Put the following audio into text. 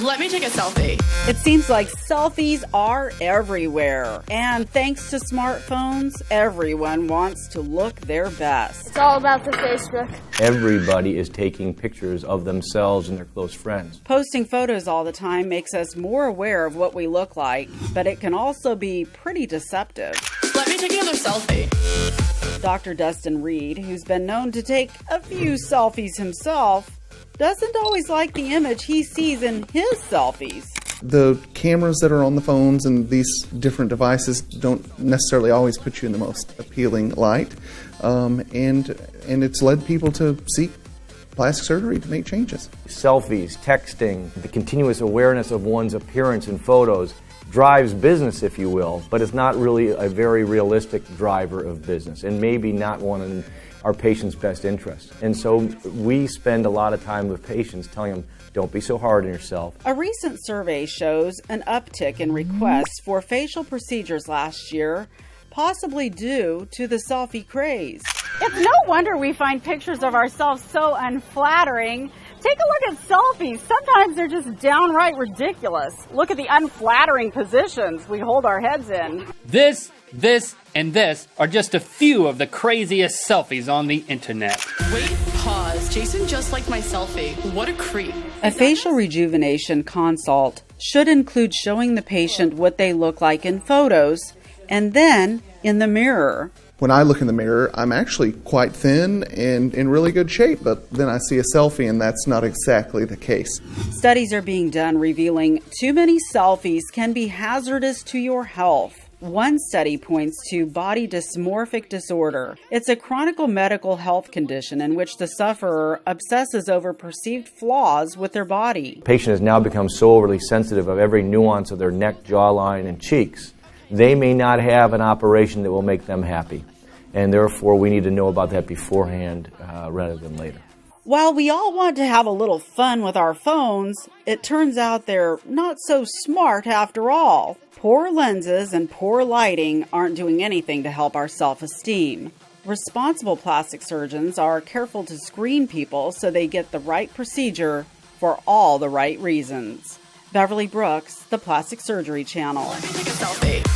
Let me take a selfie. It seems like selfies are everywhere. And thanks to smartphones, everyone wants to look their best. It's all about the Facebook. Everybody is taking pictures of themselves and their close friends. Posting photos all the time makes us more aware of what we look like, but it can also be pretty deceptive. Let me take another selfie. Dr. Dustin Reed, who's been known to take a few selfies himself, doesn't always like the image he sees in his selfies. The cameras that are on the phones and these different devices don't necessarily always put you in the most appealing light, and it's led people to seek plastic surgery to make changes. Selfies, texting, the continuous awareness of one's appearance in photos drives business, if you will, but it's not really a very realistic driver of business, and maybe not one in our patients' best interest. And so we spend a lot of time with patients telling them, don't be so hard on yourself. A recent survey shows an uptick in requests for facial procedures last year, possibly due to the selfie craze. It's no wonder we find pictures of ourselves so unflattering. Take a look at selfies. Sometimes they're just downright ridiculous. Look at the unflattering positions we hold our heads in. This, and this are just a few of the craziest selfies on the internet. Wait, pause. Jason just liked my selfie. What a creep. A facial rejuvenation consult should include showing the patient what they look like in photos and then in the mirror. When I look in the mirror, I'm actually quite thin and in really good shape, but then I see a selfie and that's not exactly the case. Studies are being done revealing too many selfies can be hazardous to your health. One study points to body dysmorphic disorder. It's a chronic medical health condition in which the sufferer obsesses over perceived flaws with their body. The patient has now become so overly sensitive of every nuance of their neck, jawline, and cheeks. They may not have an operation that will make them happy, and therefore we need to know about that beforehand rather than later. While we all want to have a little fun with our phones, it turns out they're not so smart after all. Poor lenses and poor lighting aren't doing anything to help our self-esteem. Responsible plastic surgeons are careful to screen people so they get the right procedure for all the right reasons. Beverly Brooks, The Plastic Surgery Channel. Let me take a selfie.